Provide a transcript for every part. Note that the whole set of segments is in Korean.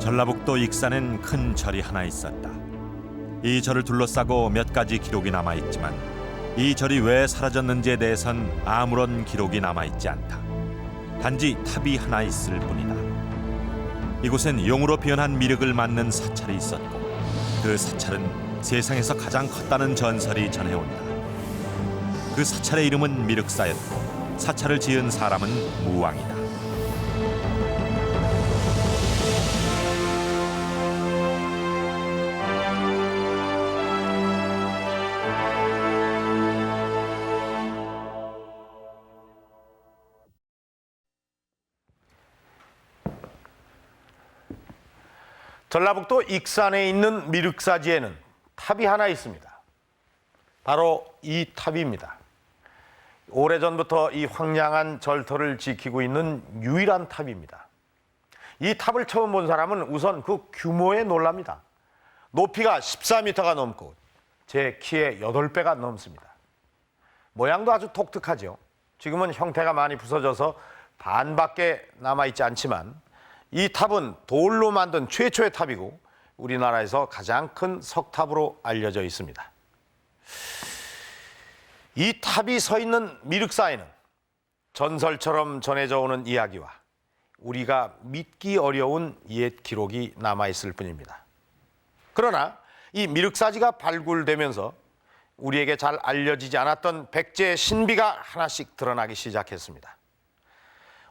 전라북도 익산엔 큰 절이 하나 있었다. 이 절을 둘러싸고 몇 가지 기록이 남아있지만 이 절이 왜 사라졌는지에 대해선 아무런 기록이 남아있지 않다. 단지 탑이 하나 있을 뿐이다. 이곳엔 용으로 변한 미륵을 맞는 사찰이 있었고 그 사찰은 세상에서 가장 컸다는 전설이 전해온다. 그 사찰의 이름은 미륵사였고 사찰을 지은 사람은 무왕이다. 전라북도 익산에 있는 미륵사지에는 탑이 하나 있습니다. 바로 이 탑입니다. 오래전부터 이 황량한 절터를 지키고 있는 유일한 탑입니다. 이 탑을 처음 본 사람은 우선 그 규모에 놀랍니다. 높이가 14m가 넘고 제 키의 8배가 넘습니다. 모양도 아주 독특하죠. 지금은 형태가 많이 부서져서 반밖에 남아있지 않지만 이 탑은 돌로 만든 최초의 탑이고 우리나라에서 가장 큰 석탑으로 알려져 있습니다. 이 탑이 서 있는 미륵사에는 전설처럼 전해져 오는 이야기와 우리가 믿기 어려운 옛 기록이 남아있을 뿐입니다. 그러나 이 미륵사지가 발굴되면서 우리에게 잘 알려지지 않았던 백제의 신비가 하나씩 드러나기 시작했습니다.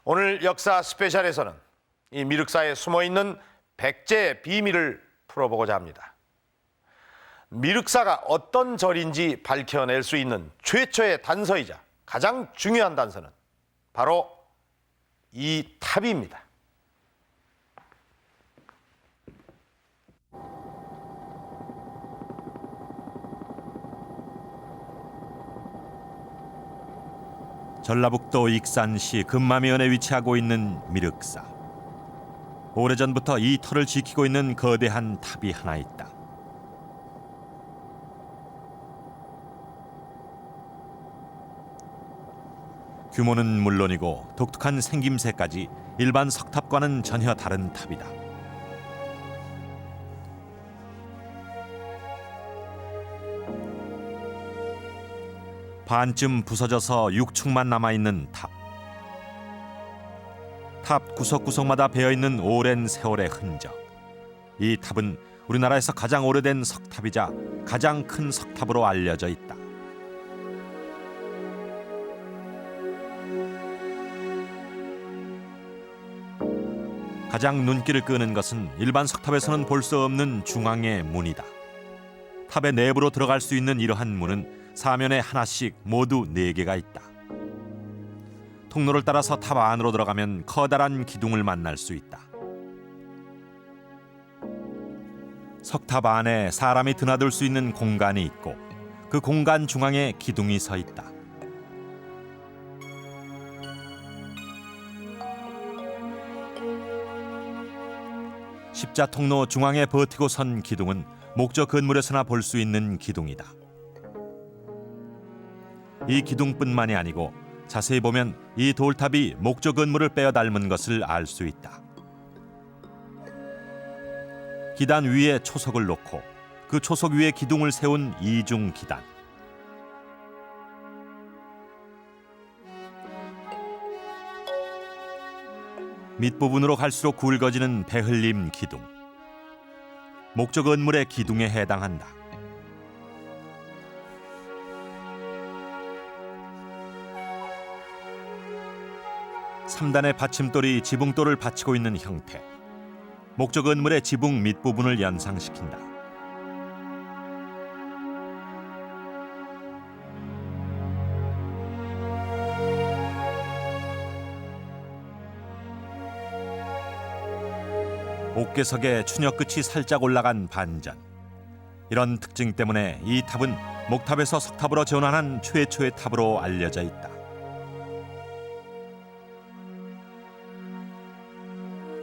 오늘 역사 스페셜에서는 이 미륵사에 숨어있는 백제의 비밀을 풀어보고자 합니다. 미륵사가 어떤 절인지 밝혀낼 수 있는 최초의 단서이자 가장 중요한 단서는 바로 이 탑입니다. 전라북도 익산시 금마면에 위치하고 있는 미륵사. 오래전부터 이 터를 지키고 있는 거대한 탑이 하나 있다. 규모는 물론이고 독특한 생김새까지 일반 석탑과는 전혀 다른 탑이다. 반쯤 부서져서 6층만 남아있는 탑. 탑 구석구석마다 배어있는 오랜 세월의 흔적. 이 탑은 우리나라에서 가장 오래된 석탑이자 가장 큰 석탑으로 알려져 있다. 가장 눈길을 끄는 것은 일반 석탑에서는 볼 수 없는 중앙의 문이다. 탑의 내부로 들어갈 수 있는 이러한 문은 사면에 하나씩 모두 4개가 있다. 통로를 따라서 탑 안으로 들어가면 커다란 기둥을 만날 수 있다. 석탑 안에 사람이 드나들 수 있는 공간이 있고 그 공간 중앙에 기둥이 서 있다. 십자 통로 중앙에 버티고 선 기둥은 목조 건물에서나 볼 수 있는 기둥이다. 이 기둥뿐만이 아니고 자세히 보면 이 돌탑이 목조 건물을 빼어 닮은 것을 알 수 있다. 기단 위에 초석을 놓고 그 초석 위에 기둥을 세운 이중 기단. 밑부분으로 갈수록 굵어지는 배흘림 기둥. 목조 건물의 기둥에 해당한다. 삼단의 받침돌이 지붕돌을 받치고 있는 형태. 목조 건물의 지붕 밑부분을 연상시킨다. 옥계석에 추녀 끝이 살짝 올라간 반전. 이런 특징 때문에 이 탑은 목탑에서 석탑으로 전환한 최초의 탑으로 알려져 있다.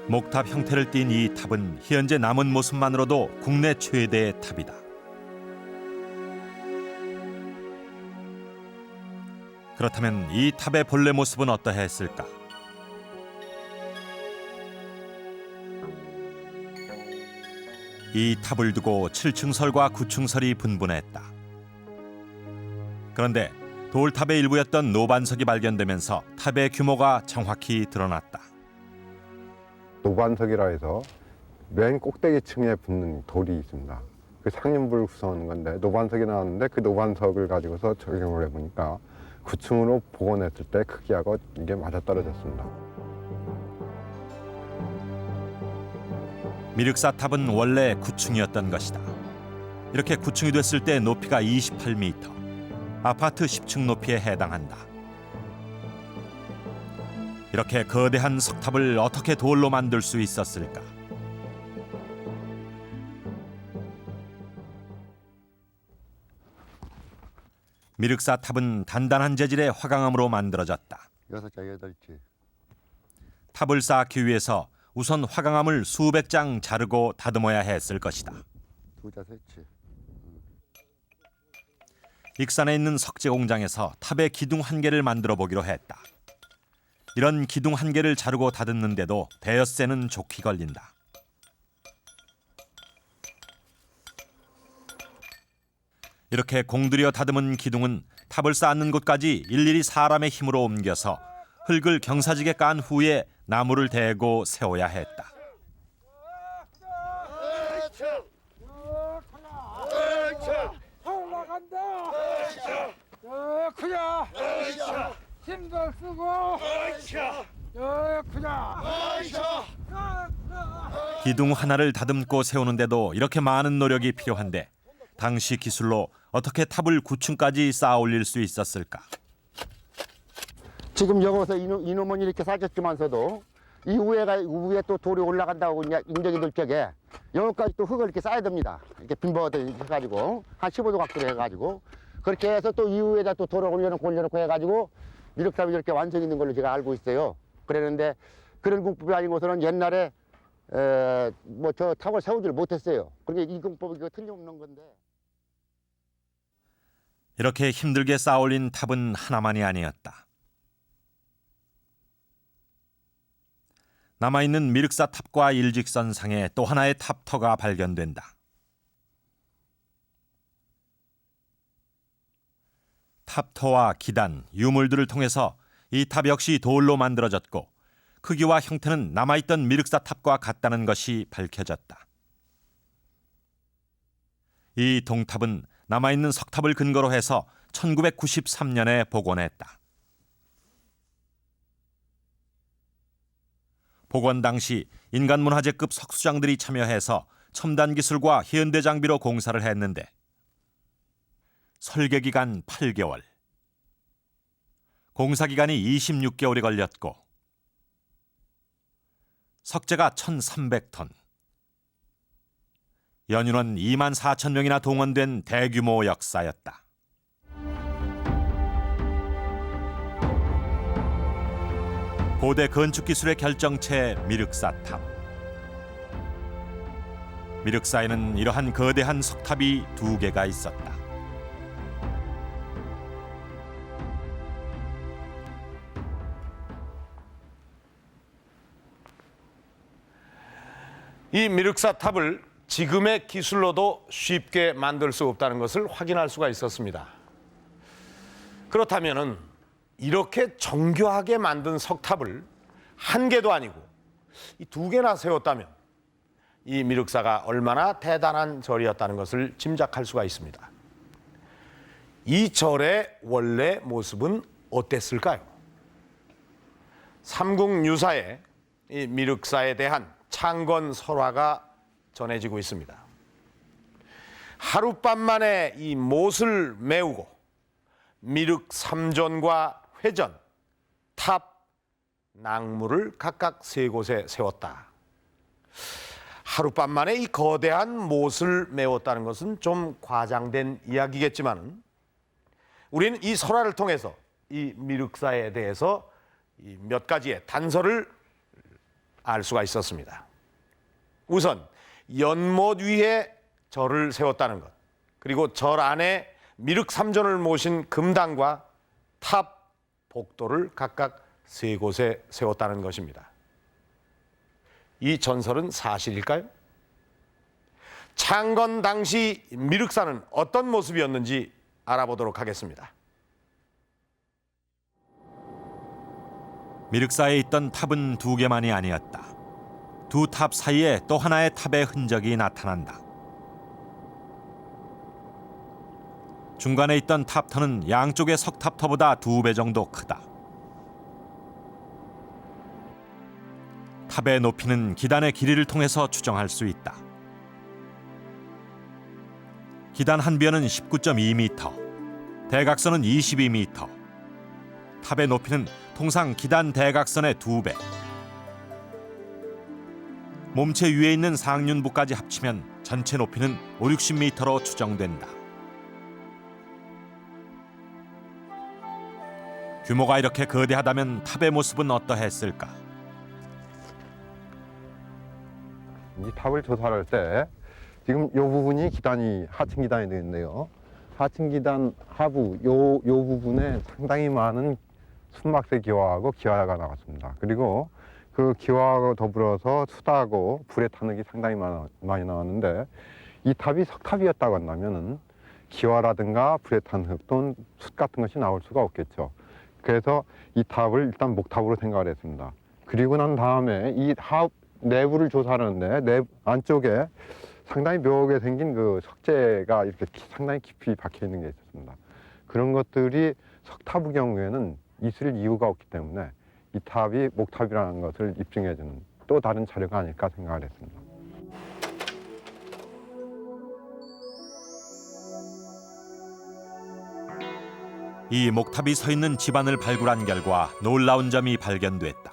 목탑 형태를 띤 이 탑은 현재 남은 모습만으로도 국내 최대의 탑이다. 그렇다면 이 탑의 본래 모습은 어떠했을까? 이 탑을 두고 7층설과 9층설이 분분했다. 그런데 돌탑의 일부였던 노반석이 발견되면서 탑의 규모가 정확히 드러났다. 노반석이라 해서 맨 꼭대기 층에 붙는 돌이 있습니다. 그 상인불 구성하는 건데 노반석이 나왔는데 그 노반석을 가지고서 적용을 해보니까 9층으로 복원했을 때 크기하고 이게 맞아떨어졌습니다. 미륵사 탑은 원래 9층이었던 것이다. 이렇게 9층이 됐을 때 높이가 28m, 아파트 10층 높이에 해당한다. 이렇게 거대한 석탑을 어떻게 돌로 만들 수 있었을까? 미륵사 탑은 단단한 재질의 화강암으로 만들어졌다. 6자, 8치. 탑을 쌓기 위해서 우선 화강암을 수백 장 자르고 다듬어야 했을 것이다. 2자, 3치. 익산에 있는 석재 공장에서 탑의 기둥 한 개를 만들어 보기로 했다. 이런 기둥 한 개를 자르고 다듬는데도 대여세는 좋게 걸린다. 이렇게 공들여 다듬은 기둥은 탑을 쌓는 곳까지 일일이 사람의 힘으로 옮겨서 흙을 경사지게 깐 후에 나무를 대고 세워야 했다. 올라간다. 크냐. 힘도 쓰고. 크냐. 기둥 하나를 다듬고 세우는데도 이렇게 많은 노력이 필요한데 당시 기술로 어떻게 탑을 9층까지 쌓아 올릴 수 있었을까? 지금 여기서 이놈은 이렇게 쌓였지만서도 이 위에 또 돌이 올라간다고 이제 인정이 될 적에 여기까지 또 흙을 이렇게 쌓아야 됩니다. 이렇게 빈버드 해가지고 한 15도 각도로 해가지고 그렇게 해서 또 이후에다 또 돌을 올려놓고 해가지고 미륵탑이 이렇게 완성이 있는 걸로 제가 알고 있어요. 그랬는데 그런 공법이 아닌 것은 옛날에 뭐 저 탑을 세우지를 못했어요. 그러니까 이 공법이 틀림없는 건데. 이렇게 힘들게 쌓아 올린 탑은 하나만이 아니었다. 남아있는 미륵사 탑과 일직선상에 또 하나의 탑터가 발견된다. 탑터와 기단, 유물들을 통해서 이 탑 역시 돌로 만들어졌고 크기와 형태는 남아있던 미륵사 탑과 같다는 것이 밝혀졌다. 이 동탑은 남아있는 석탑을 근거로 해서 1993년에 복원했다. 복원 당시 인간문화재급 석수장들이 참여해서 첨단 기술과 현대 장비로 공사를 했는데 설계 기간 8개월, 공사 기간이 26개월이 걸렸고 석재가 1,300톤, 연인원 24,000명이나 동원된 대규모 역사였다. 고대 건축기술의 결정체 미륵사탑. 미륵사에는 이러한 거대한 석탑이 2개가 있었다. 이 미륵사 탑을 지금의 기술로도 쉽게 만들 수 없다는 것을 확인할 수가 있었습니다. 그렇다면은 이렇게 정교하게 만든 석탑을 한 개도 아니고 이 2개나 세웠다면 이 미륵사가 얼마나 대단한 절이었다는 것을 짐작할 수가 있습니다. 이 절의 원래 모습은 어땠을까요? 삼국유사에 이 미륵사에 대한 창건 설화가 전해지고 있습니다. 하룻밤 만에 이 못을 메우고 미륵 3전과 회전, 탑, 낭무를 각각 3곳에 세웠다. 하룻밤 만에 이 거대한 못을 메웠다는 것은 좀 과장된 이야기겠지만 우리는 이 설화를 통해서 이 미륵사에 대해서 몇 가지의 단서를 알 수가 있었습니다. 우선 연못 위에 절을 세웠다는 것, 그리고 절 안에 미륵 3전을 모신 금당과 탑, 복도를 각각 3곳에 세웠다는 것입니다. 이 전설은 사실일까요? 창건 당시 미륵사는 어떤 모습이었는지 알아보도록 하겠습니다. 미륵사에 있던 탑은 두 개만이 아니었다. 두 탑 사이에 또 하나의 탑의 흔적이 나타난다. 중간에 있던 탑터는 양쪽의 석탑터보다 2배 정도 크다. 탑의 높이는 기단의 길이를 통해서 추정할 수 있다. 기단 한 변은 19.2m, 대각선은 22m. 탑의 높이는 통상 기단 대각선의 2배. 몸체 위에 있는 상륜부까지 합치면 전체 높이는 50-60m로 추정된다. 규모가 이렇게 거대하다면 탑의 모습은 어떠했을까? 이 탑을 조사할 때 지금 이 부분이 기단이 하층 기단이 되는데요. 하층 기단 하부 요 부분에 상당히 많은 순막대 기와하고 기와가 나왔습니다. 그리고 그 기와하고 더불어서 숯하고 불의 탄흙이 상당히 많이 나왔는데 이 탑이 석탑이었다고 한다면은 기와라든가 불의 탄흙 또는 숯 같은 것이 나올 수가 없겠죠. 그래서 이 탑을 일단 목탑으로 생각을 했습니다. 그리고 난 다음에 이 탑 내부를 조사하는데 안쪽에 상당히 묘하게 생긴 그 석재가 이렇게 상당히 깊이 박혀 있는 게 있었습니다. 그런 것들이 석탑의 경우에는 있을 이유가 없기 때문에 이 탑이 목탑이라는 것을 입증해주는 또 다른 자료가 아닐까 생각을 했습니다. 이 목탑이 서 있는 집안을 발굴한 결과 놀라운 점이 발견됐다.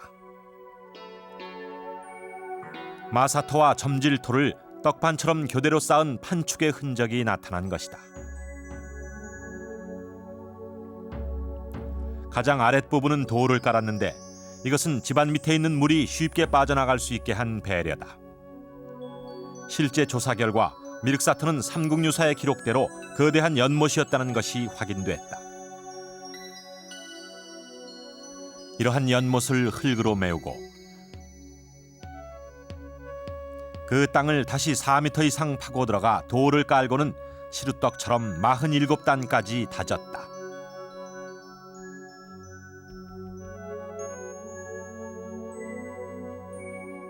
마사토와 점질토를 떡판처럼 교대로 쌓은 판축의 흔적이 나타난 것이다. 가장 아랫부분은 돌을 깔았는데 이것은 집안 밑에 있는 물이 쉽게 빠져나갈 수 있게 한 배려다. 실제 조사 결과 미륵사터는 삼국유사의 기록대로 거대한 연못이었다는 것이 확인됐다. 이러한 연못을 흙으로 메우고 그 땅을 다시 4m 이상 파고 들어가 돌을 깔고는 시루떡처럼 47단까지 다졌다.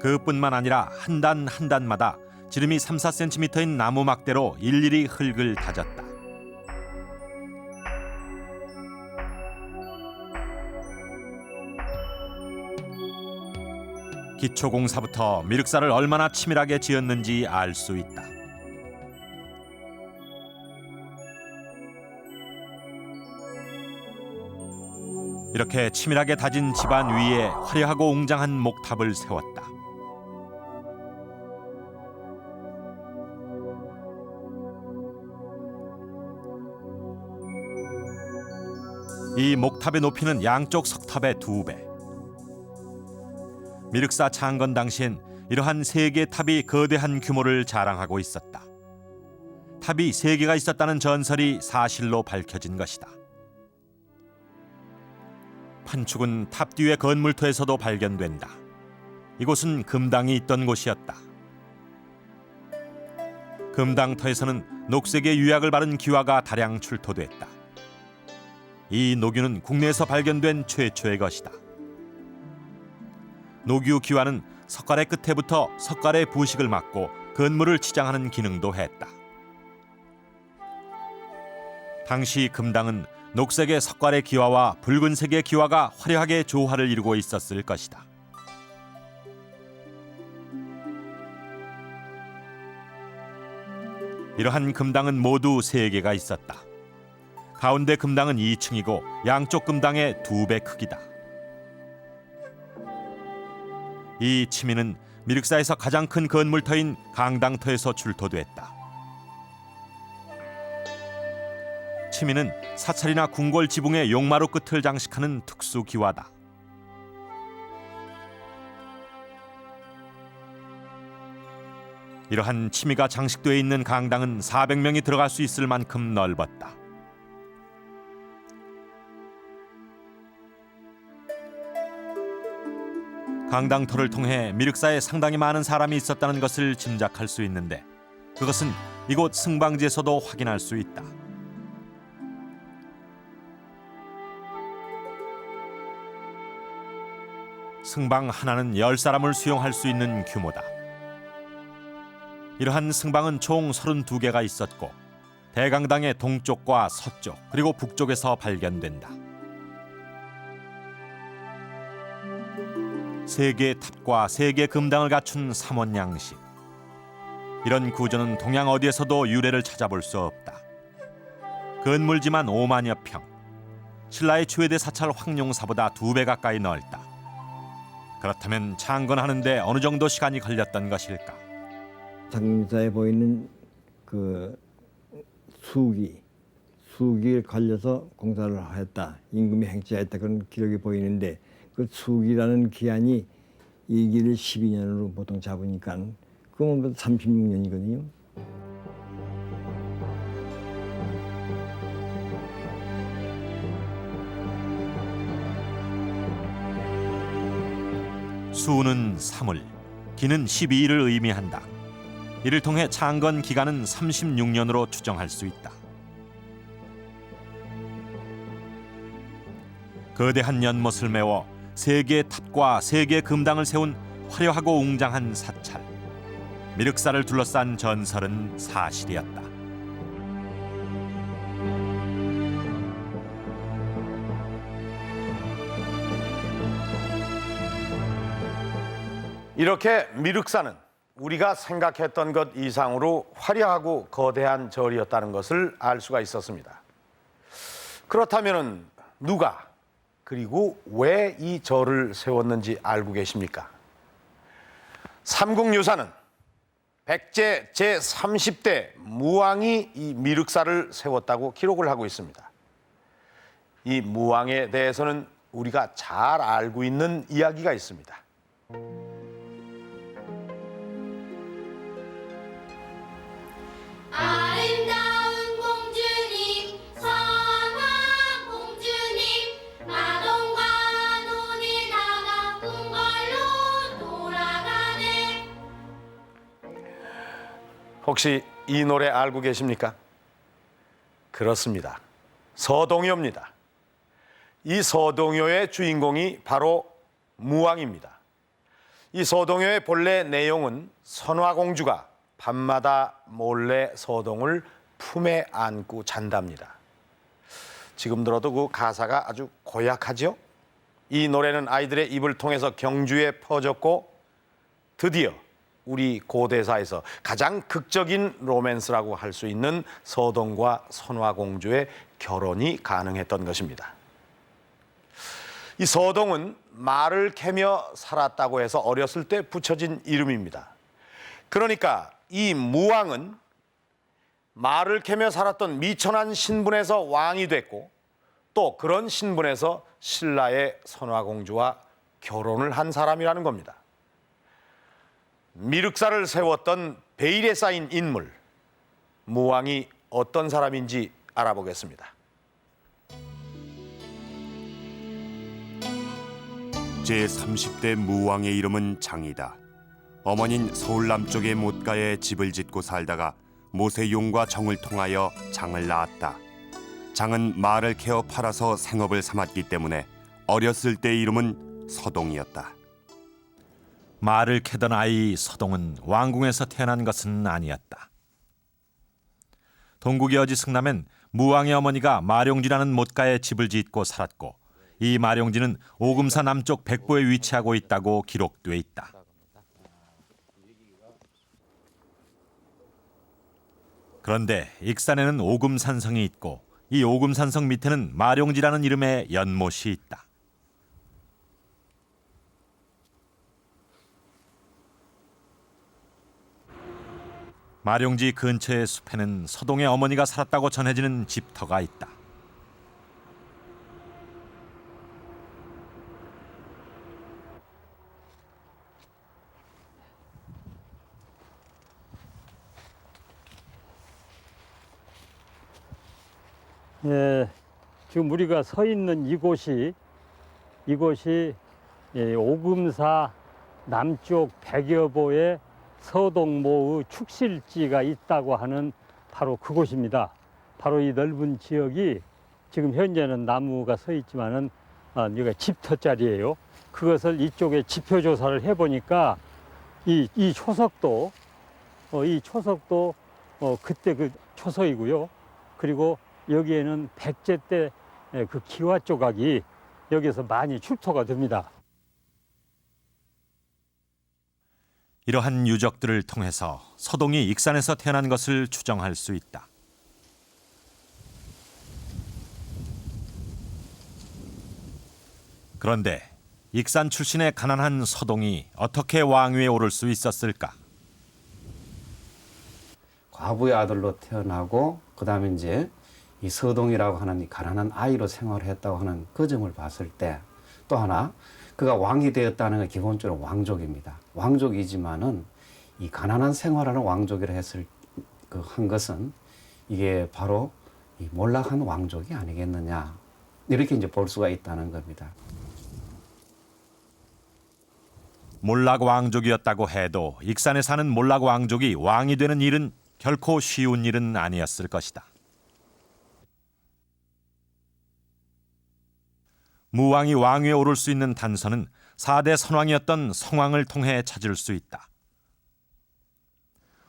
그뿐만 아니라 한 단 한 단마다 지름이 3-4cm인 나무 막대로 일일이 흙을 다졌다. 기초공사부터 미륵사를 얼마나 치밀하게 지었는지 알 수 있다. 이렇게 치밀하게 다진 집안 위에 화려하고 웅장한 목탑을 세웠다. 이 목탑의 높이는 양쪽 석탑의 2배. 미륵사 창건 당시엔 이러한 3개의 탑이 거대한 규모를 자랑하고 있었다. 탑이 3개가 있었다는 전설이 사실로 밝혀진 것이다. 판축은 탑 뒤의 건물터에서도 발견된다. 이곳은 금당이 있던 곳이었다. 금당터에서는 녹색의 유약을 바른 기와가 다량 출토됐다. 이 녹유는 국내에서 발견된 최초의 것이다. 녹유 기와는 석가래 끝에부터 석가래 부식을 막고 건물을 치장하는 기능도 했다. 당시 금당은 녹색의 석가래 기와와 붉은색의 기와가 화려하게 조화를 이루고 있었을 것이다. 이러한 금당은 모두 3개가 있었다. 가운데 금당은 2층이고 양쪽 금당의 2배 크기다. 이 치미는 미륵사에서 가장 큰 건물터인 강당터에서 출토됐다. 치미는 사찰이나 궁궐 지붕의 용마루 끝을 장식하는 특수 기와다. 이러한 치미가 장식되어 있는 강당은 400명이 들어갈 수 있을 만큼 넓었다. 강당터를 통해 미륵사에 상당히 많은 사람이 있었다는 것을 짐작할 수 있는데 그것은 이곳 승방지에서도 확인할 수 있다. 승방 하나는 10사람을 수용할 수 있는 규모다. 이러한 승방은 총 32개가 있었고 대강당의 동쪽과 서쪽 그리고 북쪽에서 발견된다. 3개의 탑과 3개의 금당을 갖춘 삼원양식. 이런 구조는 동양 어디에서도 유래를 찾아볼 수 없다. 건물지만 5만여 평. 신라의 최대 사찰 황룡사보다 2배 가까이 넓다. 그렇다면 창건하는데 어느 정도 시간이 걸렸던 것일까? 장사에 보이는 그 수기에 걸려서 공사를 하였다. 임금이 행차했다. 그런 기록이 보이는데 그 수기라는 기한이 이 길을 12년으로 보통 잡으니까 그건 36년이거든요. 수는 3월, 기는 12일을 의미한다. 이를 통해 창건 기간은 36년으로 추정할 수 있다. 거대한 연못을 메워 3개의 탑과 3개의 금당을 세운 화려하고 웅장한 사찰. 미륵사를 둘러싼 전설은 사실이었다. 이렇게 미륵사는 우리가 생각했던 것 이상으로 화려하고 거대한 절이었다는 것을 알 수가 있었습니다. 그렇다면 누가 그리고 왜 이 절을 세웠는지 알고 계십니까? 삼국유사는 백제 제30대 무왕이 이 미륵사를 세웠다고 기록을 하고 있습니다. 이 무왕에 대해서는 우리가 잘 알고 있는 이야기가 있습니다. 아름다운 공주님, 선한 공주님, 마동과 논에 나가 궁궐로 돌아가네. 혹시 이 노래 알고 계십니까? 그렇습니다. 서동요입니다. 이 서동요의 주인공이 바로 무왕입니다. 이 서동요의 본래 내용은 선화공주가 밤마다 몰래 서동을 품에 안고 잔답니다. 지금 들어도 그 가사가 아주 고약하죠? 이 노래는 아이들의 입을 통해서 경주에 퍼졌고 드디어 우리 고대사에서 가장 극적인 로맨스라고 할 수 있는 서동과 선화공주의 결혼이 가능했던 것입니다. 이 서동은 말을 캐며 살았다고 해서 어렸을 때 붙여진 이름입니다. 그러니까 이 무왕은 말을 캐며 살았던 미천한 신분에서 왕이 됐고 또 그런 신분에서 신라의 선화공주와 결혼을 한 사람이라는 겁니다. 미륵사를 세웠던 베일에 쌓인 인물, 무왕이 어떤 사람인지 알아보겠습니다. 제30대 무왕의 이름은 장이다. 어머니는 서울 남쪽의 못가에 집을 짓고 살다가 모세용과 정을 통하여 장을 낳았다. 장은 말을 캐어 팔아서 생업을 삼았기 때문에 어렸을 때 이름은 서동이었다. 말을 캐던 아이 서동은 왕궁에서 태어난 것은 아니었다. 동국의 어지 승남엔 무왕의 어머니가 마룡지라는 못가에 집을 짓고 살았고 이 마룡지는 오금사 남쪽 백보에 위치하고 있다고 기록돼 있다. 그런데 익산에는 오금산성이 있고 이 오금산성 밑에는 마룡지라는 이름의 연못이 있다. 마룡지 근처의 숲에는 서동의 어머니가 살았다고 전해지는 집터가 있다. 예, 지금 우리가 서 있는 이곳이 오금사 남쪽 100여 보의 서동모의 축실지가 있다고 하는 바로 그곳입니다. 바로 이 넓은 지역이 지금 현재는 나무가 서 있지만은 여기가 집터자리예요. 그것을 이쪽에 지표 조사를 해보니까 이 초석도 그때 그 초석이고요. 그리고 여기에는 백제 때 그 기와 조각이 여기서 많이 출토가 됩니다. 이러한 유적들을 통해서 서동이 익산에서 태어난 것을 추정할 수 있다. 그런데 익산 출신의 가난한 서동이 어떻게 왕위에 오를 수 있었을까? 과부의 아들로 태어나고 그다음에 이제 이 서동이라고 하는 이 가난한 아이로 생활을 했다고 하는 그 점을 봤을 때 또 하나 그가 왕이 되었다는 건 기본적으로 왕족입니다. 왕족이지만은 이 가난한 생활하는 왕족이라 했을 한 것은 이게 바로 이 몰락한 왕족이 아니겠느냐 이렇게 이제 볼 수가 있다는 겁니다. 몰락 왕족이었다고 해도 익산에 사는 몰락 왕족이 왕이 되는 일은 결코 쉬운 일은 아니었을 것이다. 무왕이 왕위에 오를 수 있는 단서는 4대 선왕이었던 성왕을 통해 찾을 수 있다.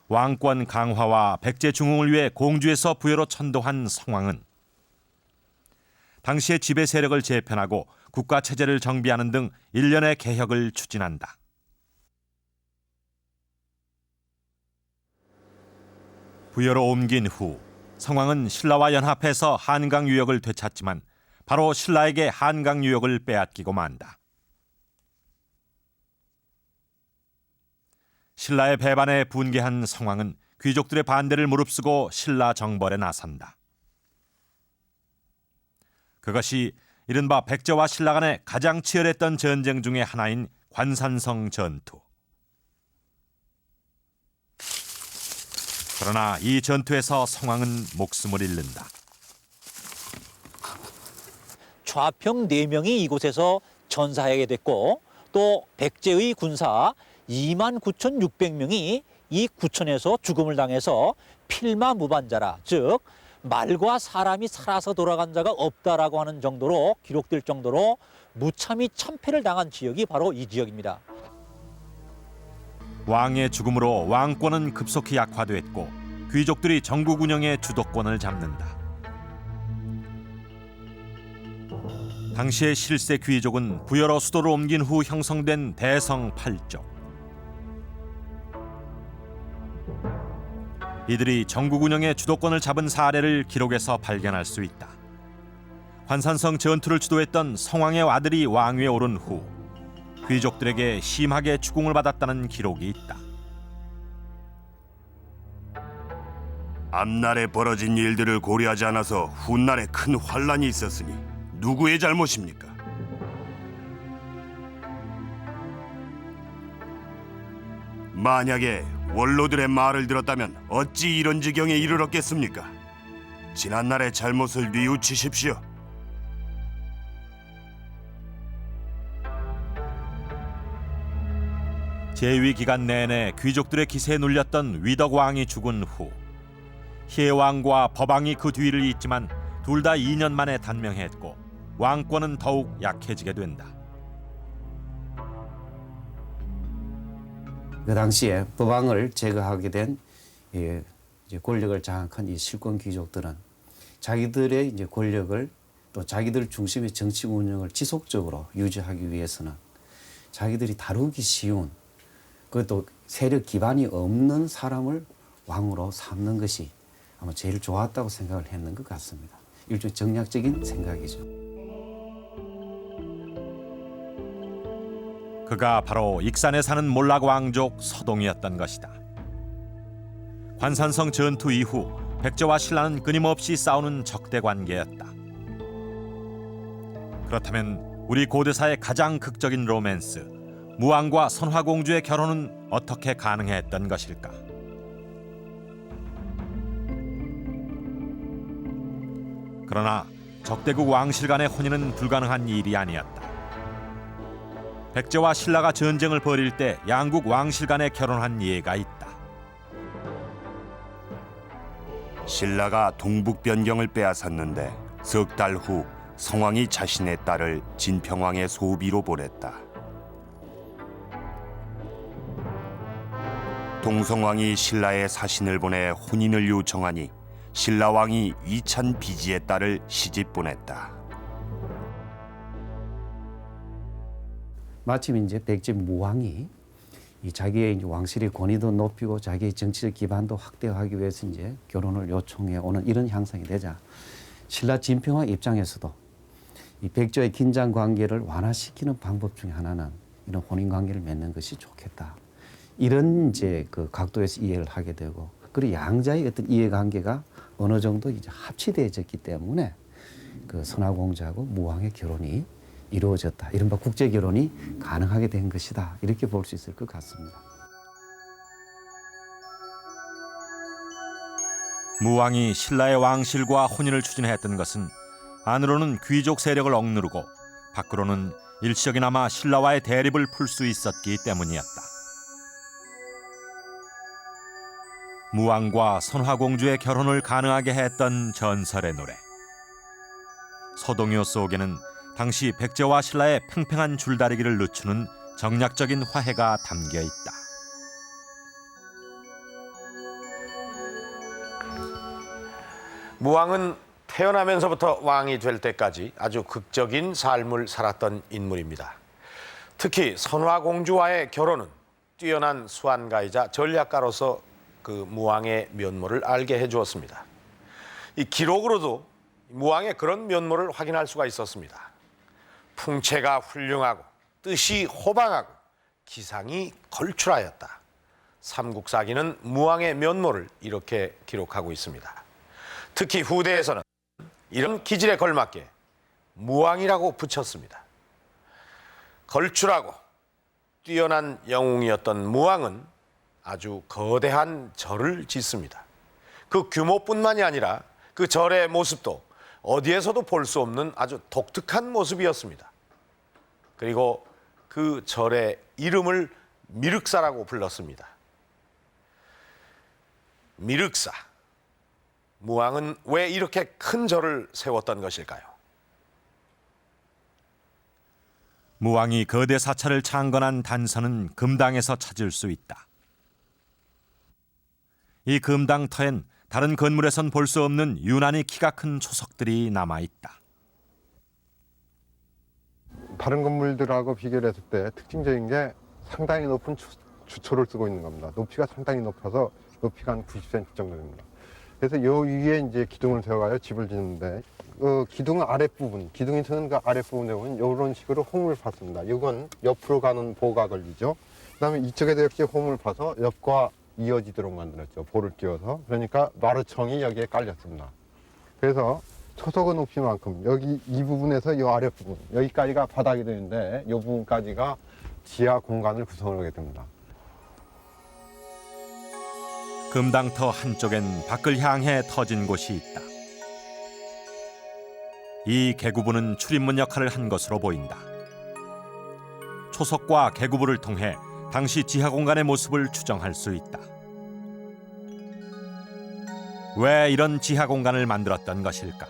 왕권 강화와 백제 중흥을 위해 공주에서 부여로 천도한 성왕은 당시의 지배 세력을 재편하고 국가 체제를 정비하는 등 일련의 개혁을 추진한다. 부여로 옮긴 후 성왕은 신라와 연합해서 한강 유역을 되찾지만 바로 신라에게 한강 유역을 빼앗기고 만다. 신라의 배반에 분개한 성왕은 귀족들의 반대를 무릅쓰고 신라 정벌에 나선다. 그것이 이른바 백제와 신라 간의 가장 치열했던 전쟁 중의 하나인 관산성 전투. 그러나 이 전투에서 성왕은 목숨을 잃는다. 좌평 4명이 이곳에서 전사하게 됐고 또 백제의 군사 29,600명이 이 구천에서 죽음을 당해서 필마무반자라, 즉 말과 사람이 살아서 돌아간 자가 없다라고 하는 정도로 기록될 정도로 무참히 참패를 당한 지역이 바로 이 지역입니다. 왕의 죽음으로 왕권은 급속히 약화됐고 귀족들이 전국 운영의 주도권을 잡는다. 당시의 실세 귀족은 부여로 수도를 옮긴 후 형성된 대성 8족. 이들이 전국 운영의 주도권을 잡은 사례를 기록에서 발견할 수 있다. 관산성 전투를 주도했던 성왕의 아들이 왕위에 오른 후 귀족들에게 심하게 추궁을 받았다는 기록이 있다. 앞날에 벌어진 일들을 고려하지 않아서 훗날에 큰 환란이 있었으니 누구의 잘못입니까? 만약에 원로들의 말을 들었다면 어찌 이런 지경에 이르렀겠습니까? 지난날의 잘못을 뉘우치십시오. 재위 기간 내내 귀족들의 기세에 눌렸던 위덕왕이 죽은 후 희해왕과 법왕이 그 뒤를 잇지만 둘 다 2년 만에 단명했고 왕권은 더욱 약해지게 된다. 그 당시에 법왕을 제거하게 된 이제 권력을 장악한 이 실권 귀족들은 자기들의 이제 권력을 또 자기들 중심의 정치 운영을 지속적으로 유지하기 위해서는 자기들이 다루기 쉬운 그것도 세력 기반이 없는 사람을 왕으로 삼는 것이 아마 제일 좋았다고 생각을 했는 것 같습니다. 일종의 정략적인 생각이죠. 그가 바로 익산에 사는 몰락 왕족 서동이었던 것이다. 관산성 전투 이후 백제와 신라는 끊임없이 싸우는 적대 관계였다. 그렇다면 우리 고대사의 가장 극적인 로맨스 무왕과 선화공주의 결혼은 어떻게 가능했던 것일까? 그러나 적대국 왕실 간의 혼인은 불가능한 일이 아니었다. 백제와 신라가 전쟁을 벌일 때 양국 왕실 간에 결혼한 예가 있다. 신라가 동북 변경을 빼앗았는데 석 달 후 성왕이 자신의 딸을 진평왕의 소비로 보냈다. 동성왕이 신라에 사신을 보내 혼인을 요청하니 신라왕이 이찬 비지의 딸을 시집 보냈다. 마침 이제 백제 무왕이 이 자기의 이제 왕실의 권위도 높이고 자기의 정치적 기반도 확대하기 위해서 이제 결혼을 요청해 오는 이런 향상이 되자 신라 진평왕 입장에서도 이 백제의 긴장 관계를 완화시키는 방법 중에 하나는 이런 혼인 관계를 맺는 것이 좋겠다. 이런 이제 그 각도에서 이해를 하게 되고 그리고 양자의 어떤 이해관계가 어느 정도 이제 합치되어졌기 때문에 그 선화공주하고 무왕의 결혼이 이루어졌다. 이른바 국제 결혼이 가능하게 된 것이다. 이렇게 볼 수 있을 것 같습니다. 무왕이 신라의 왕실과 혼인을 추진했던 것은 안으로는 귀족 세력을 억누르고 밖으로는 일시적이나마 신라와의 대립을 풀 수 있었기 때문이었다. 무왕과 선화공주의 결혼을 가능하게 했던 전설의 노래. 서동요 속에는 당시 백제와 신라의 팽팽한 줄다리기를 늦추는 정략적인 화해가 담겨 있다. 무왕은 태어나면서부터 왕이 될 때까지 아주 극적인 삶을 살았던 인물입니다. 특히 선화공주와의 결혼은 뛰어난 수완가이자 전략가로서 그 무왕의 면모를 알게 해주었습니다. 이 기록으로도 무왕의 그런 면모를 확인할 수가 있었습니다. 풍채가 훌륭하고 뜻이 호방하고 기상이 걸출하였다. 삼국사기는 무왕의 면모를 이렇게 기록하고 있습니다. 특히 후대에서는 이런 기질에 걸맞게 무왕이라고 붙였습니다. 걸출하고 뛰어난 영웅이었던 무왕은 아주 거대한 절을 짓습니다. 그 규모뿐만이 아니라 그 절의 모습도 어디에서도 볼 수 없는 아주 독특한 모습이었습니다. 그리고 그 절의 이름을 미륵사라고 불렀습니다. 미륵사. 무왕은 왜 이렇게 큰 절을 세웠던 것일까요? 무왕이 거대 사찰을 창건한 단서는 금당에서 찾을 수 있다. 이 금당터엔 다른 건물에선 볼 수 없는 유난히 키가 큰 초석들이 남아있다. 다른 건물들하고 비교를 했을 때 특징적인 게 상당히 높은 주초를 쓰고 있는 겁니다. 높이가 상당히 높아서 높이가 한 90cm 정도 됩니다. 그래서 요 위에 이제 기둥을 세워가지고 집을 짓는데 기둥 아랫부분, 기둥이 서는 그 아랫부분에 보면 이런 식으로 홈을 팠습니다. 이건 옆으로 가는 보가 걸리죠. 그다음에 이쪽에도 역시 홈을 파서 옆과 이어지도록 만들었죠. 볼을 띄워서. 그러니까 마루청이 여기에 깔렸습니다. 그래서 초석의 높이만큼 여기 이 부분에서 이 아랫부분 여기까지가 바닥이 되는데 이 부분까지가 지하 공간을 구성을 하게 됩니다. 금당터 한쪽엔 밖을 향해 터진 곳이 있다. 이 개구부는 출입문 역할을 한 것으로 보인다. 초석과 개구부를 통해 당시 지하 공간의 모습을 추정할 수 있다. 왜 이런 지하 공간을 만들었던 것일까?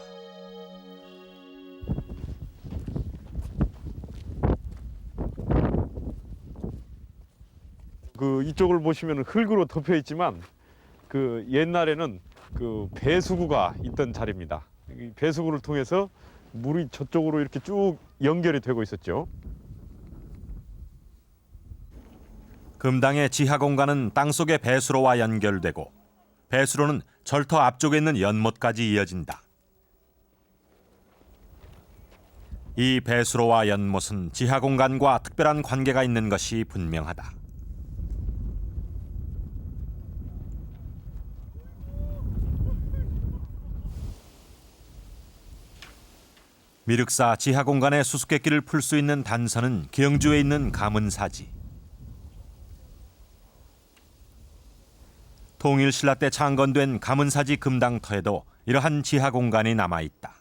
그 이쪽을 보시면 흙으로 덮여 있지만 그 옛날에는 그 배수구가 있던 자리입니다. 이 배수구를 통해서 물이 저쪽으로 이렇게 쭉 연결이 되고 있었죠. 금당의 지하 공간은 땅속의 배수로와 연결되고 배수로는 절터 앞쪽에 있는 연못까지 이어진다. 이 배수로와 연못은 지하 공간과 특별한 관계가 있는 것이 분명하다. 미륵사 지하 공간의 수수께끼를 풀 수 있는 단서는 경주에 있는 가문사지. 통일신라 때 창건된 가문사지 금당터에도 이러한 지하 공간이 남아있다.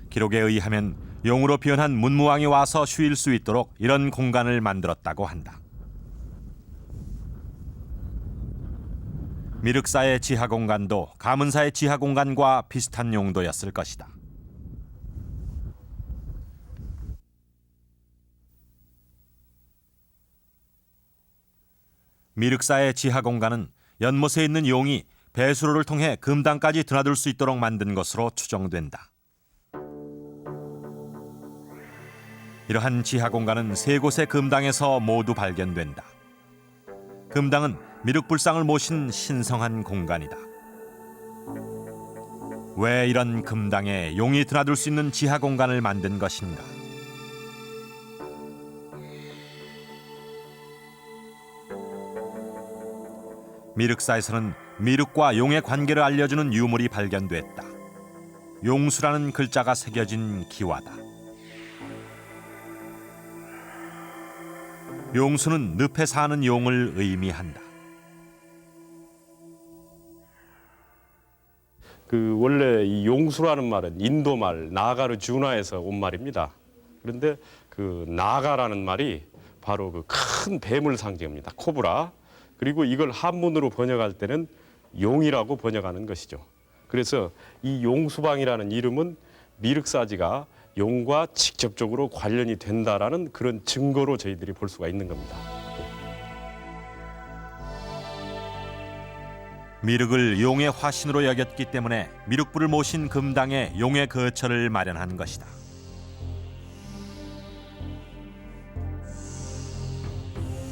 기록에 의하면 용으로 변한 문무왕이 와서 쉬일 수 있도록 이런 공간을 만들었다고 한다. 미륵사의 지하 공간도 가문사의 지하 공간과 비슷한 용도였을 것이다. 미륵사의 지하 공간은 연못에 있는 용이 배수로를 통해 금당까지 드나들 수 있도록 만든 것으로 추정된다. 이러한 지하 공간은 세 곳의 금당에서 모두 발견된다. 금당은 미륵불상을 모신 신성한 공간이다. 왜 이런 금당에 용이 드나들 수 있는 지하 공간을 만든 것인가? 미륵사에서는 미륵과 용의 관계를 알려주는 유물이 발견됐다. 용수라는 글자가 새겨진 기와다. 용수는 늪에 사는 용을 의미한다. 원래 이 용수라는 말은 인도 말 나가르 주나에서 온 말입니다. 그런데 그 나가라는 말이 바로 그 큰 뱀을 상징합니다. 코브라. 그리고 이걸 한문으로 번역할 때는 용이라고 번역하는 것이죠. 그래서 이 용수방이라는 이름은 미륵사지가 용과 직접적으로 관련이 된다라는 그런 증거로 저희들이 볼 수가 있는 겁니다. 미륵을 용의 화신으로 여겼기 때문에 미륵불을 모신 금당에 용의 거처를 마련한 것이다.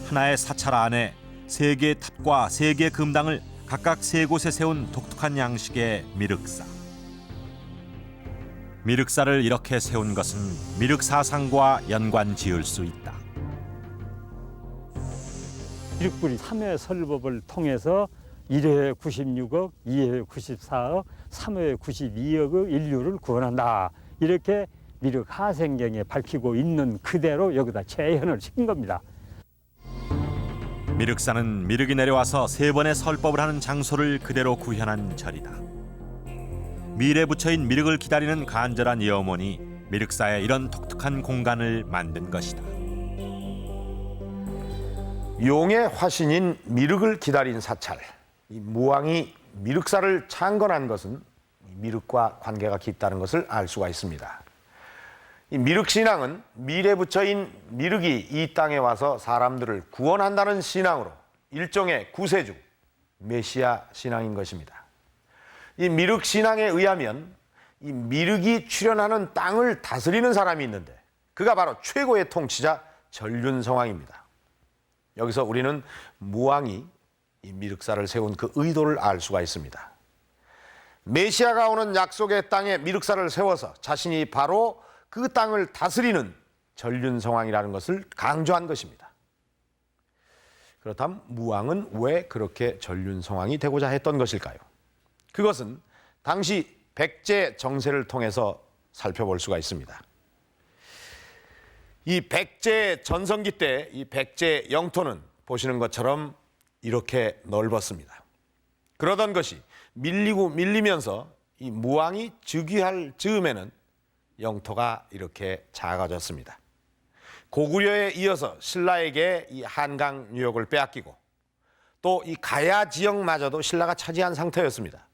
하나의 사찰 안에 세 개의 탑과 세 개의 금당을 각각 세 곳에 세운 독특한 양식의 미륵사. 미륵사를 이렇게 세운 것은 미륵사상과 연관 지을 수 있다. 미륵불이 3회 설법을 통해서 1회 96억, 2회 94억, 3회 92억의 인류를 구원한다. 이렇게 미륵 하생경에 밝히고 있는 그대로 여기다 재현을 시킨 겁니다. 미륵사는 미륵이 내려와서 세 번의 설법을 하는 장소를 그대로 구현한 절이다. 밀에 붙여인 미륵을 기다리는 간절한 염원이 미륵사에 이런 독특한 공간을 만든 것이다. 용의 화신인 미륵을 기다린 사찰. 이 무왕이 미륵사를 창건한 것은 미륵과 관계가 깊다는 것을 알 수가 있습니다. 이 미륵신앙은 밀에 붙여인 미륵이 이 땅에 와서 사람들을 구원한다는 신앙으로 일종의 구세주, 메시아 신앙인 것입니다. 이 미륵신앙에 의하면 이 미륵이 출현하는 땅을 다스리는 사람이 있는데 그가 바로 최고의 통치자 전륜성왕입니다. 여기서 우리는 무왕이 이 미륵사를 세운 그 의도를 알 수가 있습니다. 메시아가 오는 약속의 땅에 미륵사를 세워서 자신이 바로 그 땅을 다스리는 전륜성왕이라는 것을 강조한 것입니다. 그렇다면 무왕은 왜 그렇게 전륜성왕이 되고자 했던 것일까요? 그것은 당시 백제 정세를 통해서 살펴볼 수가 있습니다. 이 백제 전성기 때 이 백제 영토는 보시는 것처럼 이렇게 넓었습니다. 그러던 것이 밀리고 밀리면서 이 무왕이 즉위할 즈음에는 영토가 이렇게 작아졌습니다. 고구려에 이어서 신라에게 이 한강 유역을 빼앗기고 또 이 가야 지역마저도 신라가 차지한 상태였습니다.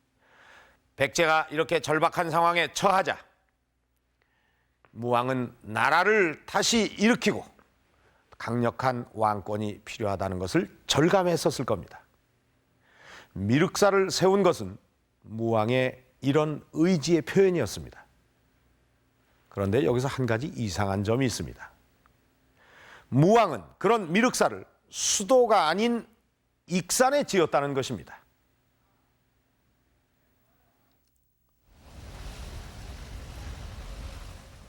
백제가 이렇게 절박한 상황에 처하자 무왕은 나라를 다시 일으키고 강력한 왕권이 필요하다는 것을 절감했었을 겁니다. 미륵사를 세운 것은 무왕의 이런 의지의 표현이었습니다. 그런데 여기서 한 가지 이상한 점이 있습니다. 무왕은 그런 미륵사를 수도가 아닌 익산에 지었다는 것입니다.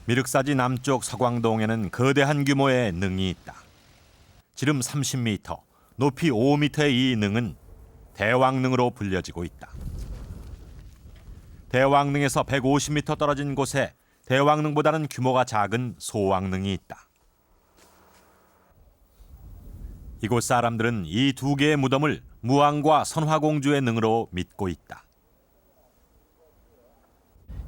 미륵사지 남쪽 서광동에는 거대한 규모의 능이 있다. 지름 30m, 높이 5m의 이 능은 대왕능으로 불려지고 있다. 대왕능에서 150m 떨어진 곳에 대왕능보다는 규모가 작은 소왕능이 있다. 이곳 사람들은 이 두 개의 무덤을 무왕과 선화공주의 능으로 믿고 있다.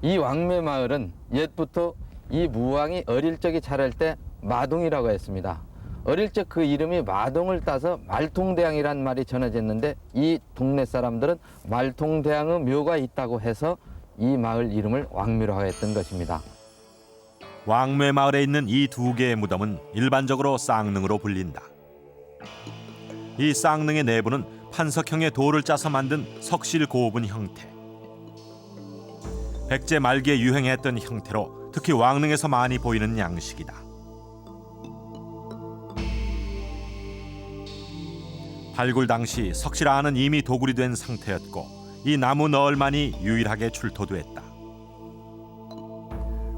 이 왕매마을은 옛부터 이 무왕이 어릴 적에 자랄 때 마동이라고 했습니다. 어릴 적 그 이름이 마동을 따서 말통대왕이란 말이 전해졌는데 이 동네 사람들은 말통대왕의 묘가 있다고 해서 이 마을 이름을 왕묘라고 했던 것입니다. 왕묘 마을에 있는 이 두 개의 무덤은 일반적으로 쌍능으로 불린다. 이 쌍능의 내부는 판석형의 돌을 짜서 만든 석실 고분 형태. 백제 말기에 유행했던 형태로 특히 왕릉에서 많이 보이는 양식이다. 발굴 당시 석실 안은 이미 도굴이 된 상태였고 이 나무 널만이 유일하게 출토됐다.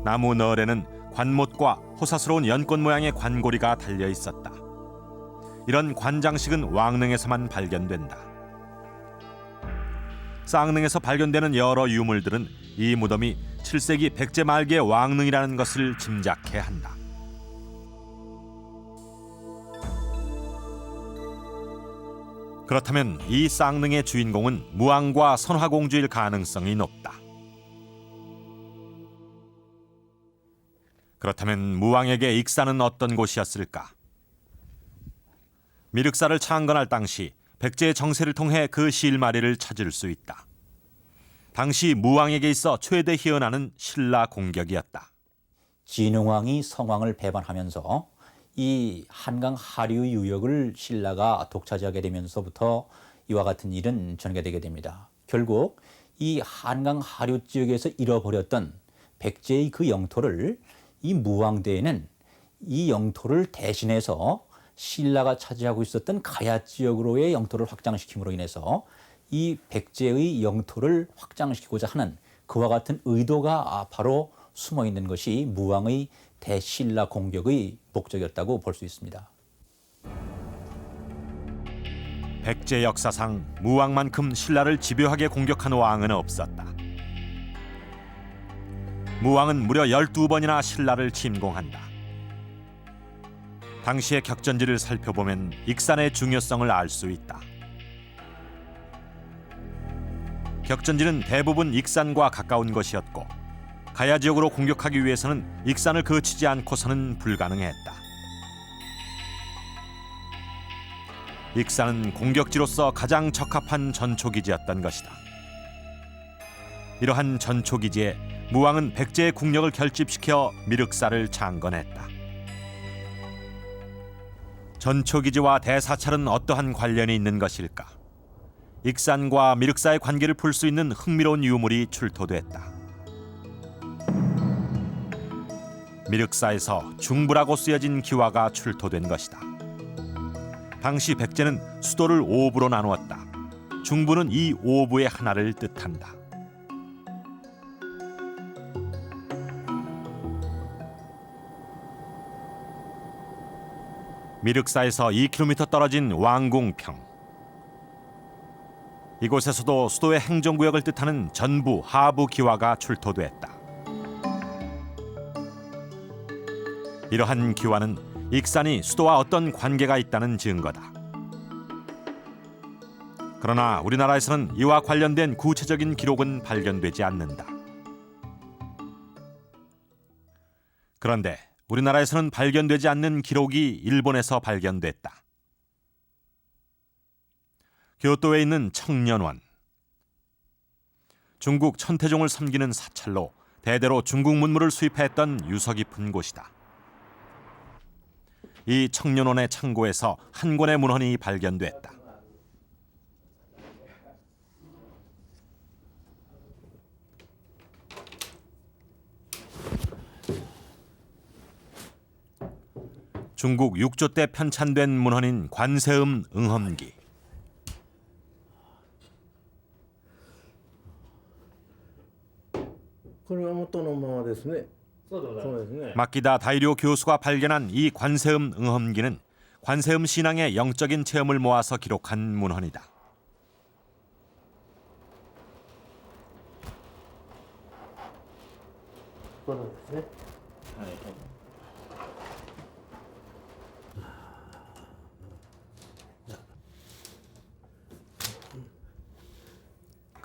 나무 널에는 관못과 호사스러운 연꽃 모양의 관고리가 달려 있었다. 이런 관장식은 왕릉에서만 발견된다. 쌍릉에서 발견되는 여러 유물들은 이 무덤이 7세기 백제 말기의 왕릉이라는 것을 짐작해 한다. 그렇다면 이 쌍릉의 주인공은 무왕과 선화공주일 가능성이 높다. 그렇다면 무왕에게 익산은 어떤 곳이었을까? 미륵사를 창건할 당시 백제의 정세를 통해 그 실마리를 찾을 수 있다. 당시 무왕에게 있어 최대 희연하는 신라 공격이었다. 진흥왕이 성왕을 배반하면서 이 한강 하류 유역을 신라가 독차지하게 되면서부터 이와 같은 일은 전개되게 됩니다. 결국 이 한강 하류 지역에서 잃어버렸던 백제의 그 영토를 이 무왕대에는 이 영토를 대신해서 신라가 차지하고 있었던 가야 지역으로의 영토를 확장시킴으로 인해서 이 백제의 영토를 확장시키고자 하는 그와 같은 의도가 바로 숨어 있는 것이 무왕의 대신라 공격의 목적이었다고 볼 수 있습니다. 백제 역사상 무왕만큼 신라를 집요하게 공격한 왕은 없었다. 무왕은 무려 12번이나 신라를 침공한다. 당시의 격전지를 살펴보면 익산의 중요성을 알 수 있다. 격전지는 대부분 익산과 가까운 것이었고 가야 지역으로 공격하기 위해서는 익산을 거치지 않고서는 불가능했다. 익산은 공격지로서 가장 적합한 전초기지였던 것이다. 이러한 전초기지에 무왕은 백제의 국력을 결집시켜 미륵사를 창건했다. 전초기지와 대사찰은 어떠한 관련이 있는 것일까? 익산과 미륵사의 관계를 풀 수 있는 흥미로운 유물이 출토됐다. 미륵사에서 중부라고 쓰여진 기와가 출토된 것이다. 당시 백제는 수도를 오부로 나누었다. 중부는 이 오부의 하나를 뜻한다. 미륵사에서 2km 떨어진 왕궁평. 이곳에서도 수도의 행정구역을 뜻하는 전부, 하부 기와가 출토됐다. 이러한 기와는 익산이 수도와 어떤 관계가 있다는 증거다. 그러나 우리나라에서는 이와 관련된 구체적인 기록은 발견되지 않는다. 그런데 우리나라에서는 발견되지 않는 기록이 일본에서 발견됐다. 교토에 있는 청년원. 중국 천태종을 섬기는 사찰로 대대로 중국 문물을 수입했던 유서 깊은 곳이다. 이 청년원의 창고에서 한 권의 문헌이 발견됐다. 중국 6조 때 편찬된 문헌인 관세음 응험기. 마키다 다이료 교수가 발견한 이 관세음 응험기는 관세음 신앙의 영적인 체험을 모아서 기록한 문헌이다.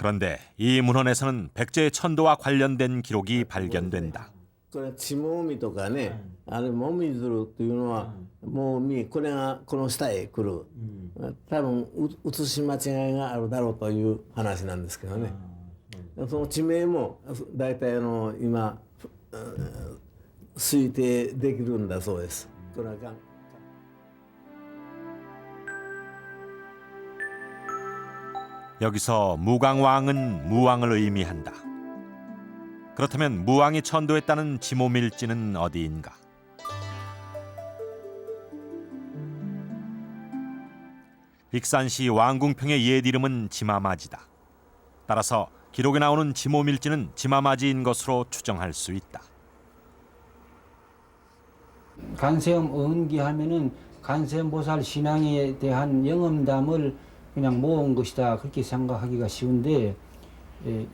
그런데 이 문헌에서는 백제의 천도와 관련된 기록이 발견된다. これ血もみとかね、あれもみずるというのは、もみこれがこの下へ来る、多分写し間違いがあるだろうという話なんですけどね、その地名も大体今推定できるんだそうです。これは 여기서 무강왕은 무왕을 의미한다. 그렇다면 무왕이 천도했다는 지모밀지는 어디인가? 익산시 왕궁평의 옛 이름은 지마마지다. 따라서 기록에 나오는 지모밀지는 지마마지인 것으로 추정할 수 있다. 간세음 어은기 하면은 간세음보살 신앙에 대한 영험담을 그냥 모은 것이다 그렇게 생각하기가 쉬운데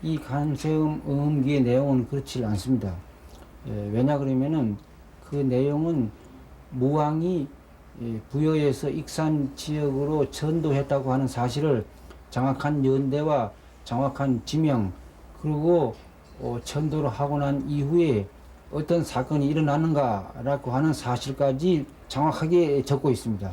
이 간세음 어음기의 내용은 그렇지 않습니다. 왜냐 그러면은 그 내용은 무왕이 부여에서 익산 지역으로 전도했다고 하는 사실을 정확한 연대와 정확한 지명 그리고 전도를 하고 난 이후에 어떤 사건이 일어나는가라고 하는 사실까지 정확하게 적고 있습니다.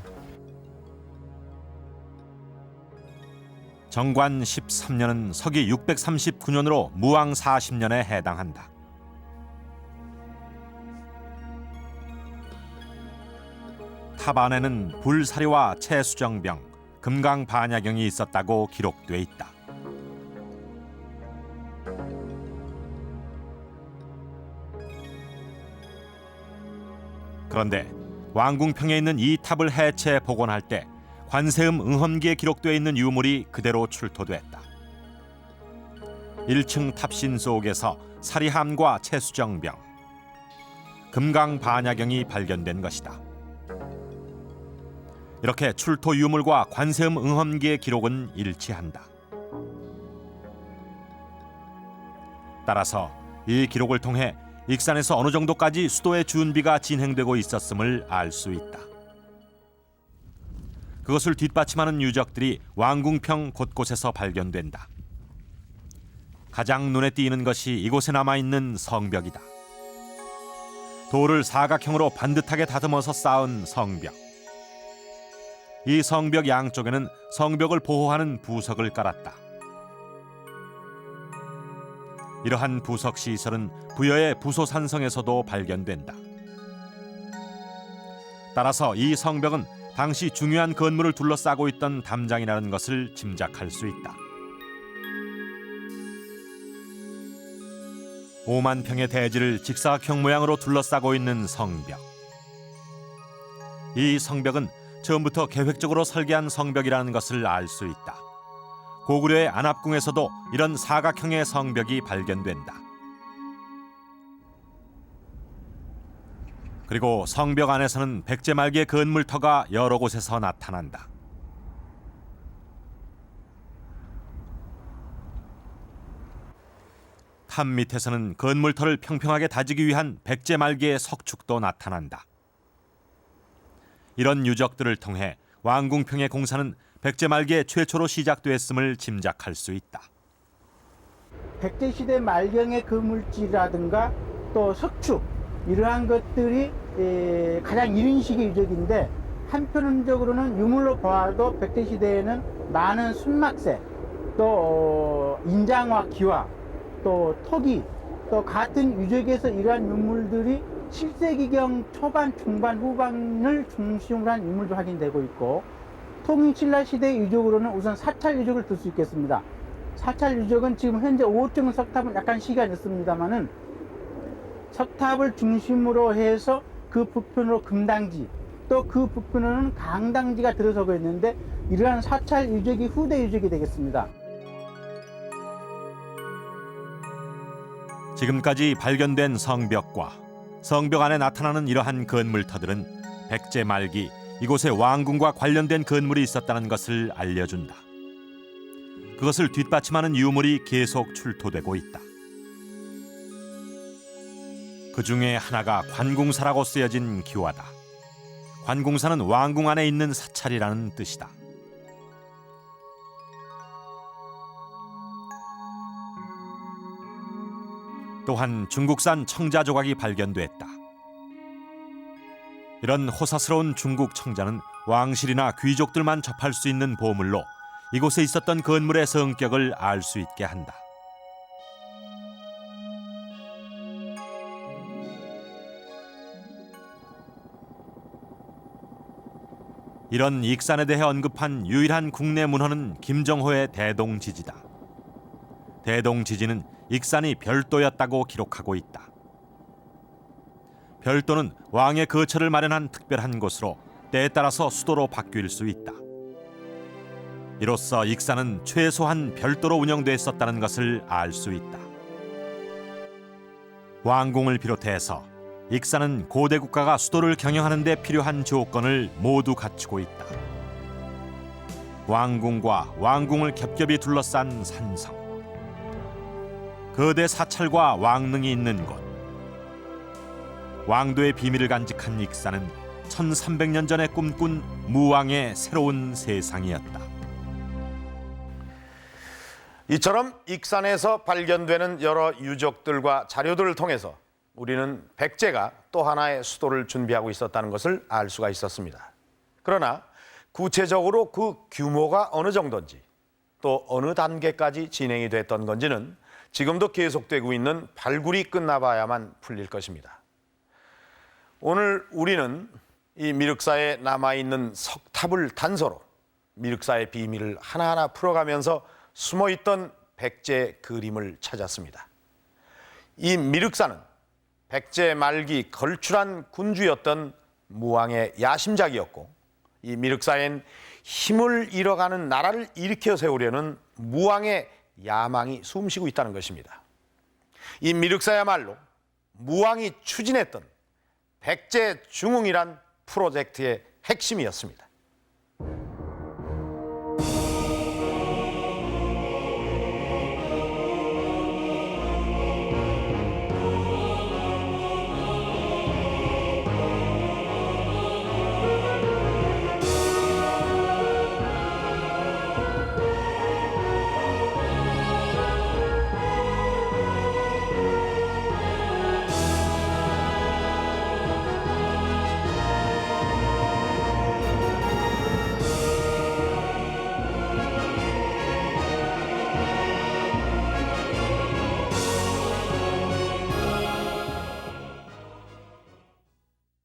정관 13년은 서기 639년으로 무왕 40년에 해당한다. 탑 안에는 불사리와 채수정병, 금강반야경이 있었다고 기록돼 있다. 그런데 왕궁평에 있는 이 탑을 해체 복원할 때 관세음 응험기에 기록되어 있는 유물이 그대로 출토됐다. 1층 탑신 속에서 사리함과 채수정병, 금강반야경이 발견된 것이다. 이렇게 출토 유물과 관세음 응험기의 기록은 일치한다. 따라서 이 기록을 통해 익산에서 어느 정도까지 수도의 준비가 진행되고 있었음을 알 수 있다. 그것을 뒷받침하는 유적들이 왕궁평 곳곳에서 발견된다. 가장 눈에 띄는 것이 이곳에 남아있는 성벽이다. 돌을 사각형으로 반듯하게 다듬어서 쌓은 성벽. 이 성벽 양쪽에는 성벽을 보호하는 부석을 깔았다. 이러한 부석 시설은 부여의 부소산성에서도 발견된다. 따라서 이 성벽은 당시 중요한 건물을 둘러싸고 있던 담장이라는 것을 짐작할 수 있다. 5만 평의 대지를 직사각형 모양으로 둘러싸고 있는 성벽. 이 성벽은 처음부터 계획적으로 설계한 성벽이라는 것을 알 수 있다. 고구려의 안압궁에서도 이런 사각형의 성벽이 발견된다. 그리고 성벽 안에서는 백제 말기의 건물터가 여러 곳에서 나타난다. 탑 밑에서는 건물터를 평평하게 다지기 위한 백제 말기의 석축도 나타난다. 이런 유적들을 통해 왕궁평의 공사는 백제 말기의 최초로 시작됐음을 짐작할 수 있다. 백제시대 말경의 그물질이라든가 또 석축 이러한 것들이 가장 이른 시기 유적인데 한편적으로는 유물로 보아도 백제시대에는 많은 순막새 또 인장화 기와 또 토기 또 같은 유적에서 이러한 유물들이 7세기경 초반, 중반, 후반을 중심으로 한 유물도 확인되고 있고 통일신라 시대 유적으로는 우선 사찰 유적을 들 수 있겠습니다. 사찰 유적은 지금 현재 5층 석탑은 약간 시간이 있습니다만은 석탑을 중심으로 해서 그 북편으로 금당지 또 그 북편으로는 강당지가 들어서고 있는데 이러한 사찰 유적이 후대 유적이 되겠습니다. 지금까지 발견된 성벽과 성벽 안에 나타나는 이러한 건물터들은 백제 말기 이곳에 왕궁과 관련된 건물이 있었다는 것을 알려준다. 그것을 뒷받침하는 유물이 계속 출토되고 있다. 그 중에 하나가 관궁사라고 쓰여진 기와다. 관궁사는 왕궁 안에 있는 사찰이라는 뜻이다. 또한 중국산 청자 조각이 발견됐다. 이런 호사스러운 중국 청자는 왕실이나 귀족들만 접할 수 있는 보물로 이곳에 있었던 건물의 성격을 알 수 있게 한다. 이런 익산에 대해 언급한 유일한 국내 문헌은 김정호의 대동지지다. 대동지지는 익산이 별도였다고 기록하고 있다. 별도는 왕의 거처를 마련한 특별한 곳으로 때에 따라서 수도로 바뀔 수 있다. 이로써 익산은 최소한 별도로 운영됐었다는 것을 알 수 있다. 왕궁을 비롯해서 익산은 고대 국가가 수도를 경영하는 데 필요한 조건을 모두 갖추고 있다. 왕궁과 왕궁을 겹겹이 둘러싼 산성, 거대 사찰과 왕릉이 있는 곳, 왕도의 비밀을 간직한 익산은 1300년 전에 꿈꾼 무왕의 새로운 세상이었다. 이처럼 익산에서 발견되는 여러 유적들과 자료들을 통해서 우리는 백제가 또 하나의 수도를 준비하고 있었다는 것을 알 수가 있었습니다. 그러나 구체적으로 그 규모가 어느 정도인지 또 어느 단계까지 진행이 됐던 건지는 지금도 계속되고 있는 발굴이 끝나봐야만 풀릴 것입니다. 오늘 우리는 이 미륵사에 남아있는 석탑을 단서로 미륵사의 비밀을 하나하나 풀어가면서 숨어있던 백제 그림을 찾았습니다. 이 미륵사는 백제 말기 걸출한 군주였던 무왕의 야심작이었고, 이 미륵사엔 힘을 잃어가는 나라를 일으켜 세우려는 무왕의 야망이 숨쉬고 있다는 것입니다. 이 미륵사야말로 무왕이 추진했던 백제 중흥이란 프로젝트의 핵심이었습니다.